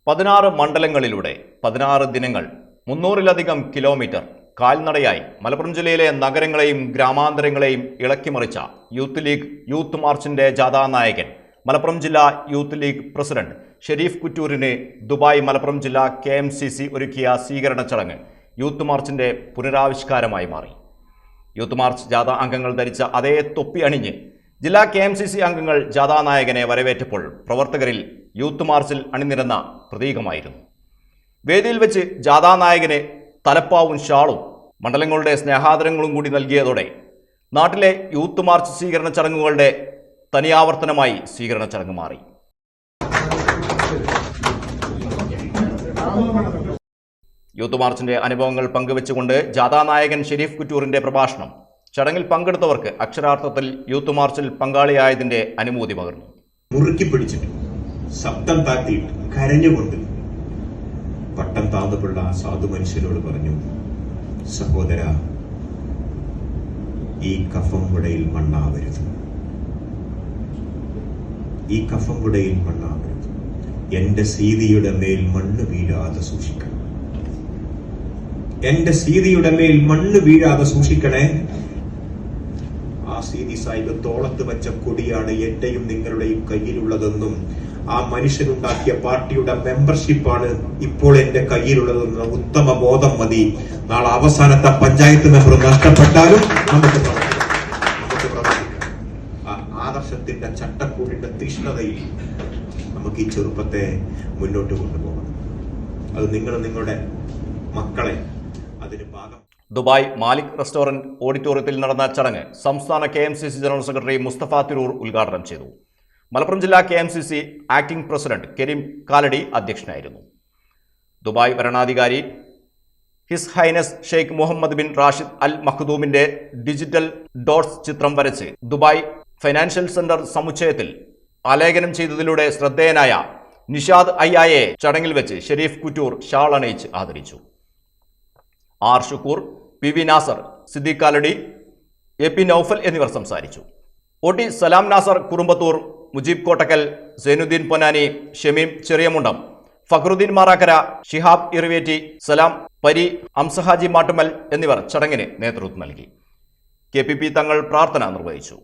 16 മണ്ഡലങ്ങളിലൂടെ 16 ദിനങ്ങൾ 300-ലധികം കിലോമീറ്റർ കാൽനടയായി മലപ്പുറം ജില്ലയിലെ നഗരങ്ങളെയും ഗ്രാമാന്തരങ്ങളെയും ഇളക്കിമറിച്ച യൂത്ത് ലീഗ് യൂത്ത് മാർച്ചിന്റെ ജാഥാ നായകൻ മലപ്പുറം ജില്ലാ യൂത്ത് ലീഗ് പ്രസിഡന്റ് ഷെരീഫ് കുറ്റൂരിന് ദുബായ് മലപ്പുറം ജില്ലാ KMCC ഒരുക്കിയ സ്വീകരണ ചടങ്ങ് യൂത്ത് മാർച്ചിന്റെ പുനരാവിഷ്കാരമായി മാറി. യൂത്ത് മാർച്ച് ജാഥാ അംഗങ്ങൾ ധരിച്ച അതേ തൊപ്പി അണിഞ്ഞ് ജില്ലാ KMCC അംഗങ്ങൾ ജാഥാ നായകനെ വരവേറ്റപ്പോൾ പ്രവർത്തകരിൽ യൂത്ത് മാർച്ചിൽ അണിനിരന്ന പ്രതീകമായിരുന്നു. വേദിയിൽ വെച്ച് ജാഥാ നായകന് തലപ്പാവും ഷാളും മണ്ഡലങ്ങളുടെ സ്നേഹാദരങ്ങളും കൂടി നൽകിയതോടെ നാട്ടിലെ യൂത്ത് മാർച്ച് സ്വീകരണ ചടങ്ങുകളുടെ തനിയാവർത്തനമായി സ്വീകരണ ചടങ്ങ് മാറി. യൂത്ത് മാർച്ചിന്റെ അനുഭവങ്ങൾ പങ്കുവെച്ചുകൊണ്ട് ജാഥാ നായകൻ ഷെരീഫ് കുറ്റൂറിന്റെ പ്രഭാഷണം ചടങ്ങിൽ പങ്കെടുത്തവർക്ക് അക്ഷരാർത്ഥത്തിൽ യൂത്ത് മാർച്ചിൽ പങ്കാളിയായതിന്റെ അനുഭൂതി പകർന്നു. മുറുക്കി പിടിച്ചിട്ട് ശബ്ദം താത്തി കരഞ്ഞുകൊണ്ട് പട്ടം താന്നുപിള്ള സാധു മനുഷ്യരോട് പറഞ്ഞു, സഹോദര, ഈ കഫം കുടയിൽ മണ്ണാവരുത്, ഈ കഫം കുടയിൽ മണ്ണാവരുത്, എന്റെ സീതിയുടെ മേൽ മണ്ണ് വീഴാതെ സൂക്ഷിക്കണം, എന്റെ സീതിയുടെ മേൽ മണ്ണ് വീഴാതെ സൂക്ഷിക്കണേ. ആ സീതി സാഹിബ് തോളത്ത് വെച്ച കൊടിയാണ് എന്റെയും നിങ്ങളുടെയും കയ്യിലുള്ളതെന്നും ആ മനുഷ്യനുണ്ടാക്കിയ പാർട്ടിയുടെ മെമ്പർഷിപ്പാണ് ഇപ്പോൾ എന്റെ കയ്യിലുള്ളതെന്ന ഉത്തമ ബോധം മതി. നാളെ അവസാനത്തെ പഞ്ചായത്ത് മെമ്പർ നഷ്ടപ്പെട്ടാലും നമുക്ക് പ്രവർത്തിക്കാം. ആ ആദർശത്തിന്റെ ചട്ടക്കൂടിന്റെ തീഷ്ണതയിൽ നമുക്ക് ഈ ചെറുപ്പത്തെ മുന്നോട്ട് കൊണ്ടുപോകണം. അത് നിങ്ങളുടെ മക്കളെ അതിന് ഭാഗം. ദുബായ് മാലിക് റെസ്റ്റോറന്റ് ഓഡിറ്റോറിയത്തിൽ നടന്ന ചടങ്ങ് സംസ്ഥാന KMCC general secretary Musthafa Tirur ഉദ്ഘാടനം ചെയ്തു. മലപ്പുറം ജില്ലാ KMCC acting president Kareem Kalady അധ്യക്ഷനായിരുന്നു. ദുബായ് ഭരണാധികാരി his highness Sheikh Mohammed bin Rashid al മഖ്ദൂമിന്റെ ഡിജിറ്റൽ ഡോട്ട്സ് ചിത്രം വരച്ച് ദുബായ് ഫൈനാൻഷ്യൽ സെന്റർ സമുച്ചയത്തിൽ ആലേഖനം ചെയ്തതിലൂടെ ശ്രദ്ധേയനായ നിഷാദ് അയ്യായെ ചടങ്ങിൽ വെച്ച് ഷെരീഫ് കുറ്റൂർ ഷാൾ അണിയിച്ച് ആദരിച്ചു. R. Shukkur, PV Nasar, Siddique Kalady, AP Noufal എന്നിവർ സംസാരിച്ചു. OT സലാം നാസർ കുറുമ്പത്തൂർ, മുജീബ് കോട്ടക്കൽ, സൈനുദ്ദീൻ പൊന്നാനി, ഷമീം ചെറിയമുണ്ടം, ഫഖറുദ്ദീൻ മാറാക്കര, ഷിഹാബ് ഇറിവേറ്റി, സലാം പരി, അംസഹാജി മാട്ടുമൽ എന്നിവർ ചടങ്ങിന് നേതൃത്വം നൽകി. KPP തങ്ങൾ പ്രാർത്ഥന നിർവഹിച്ചു.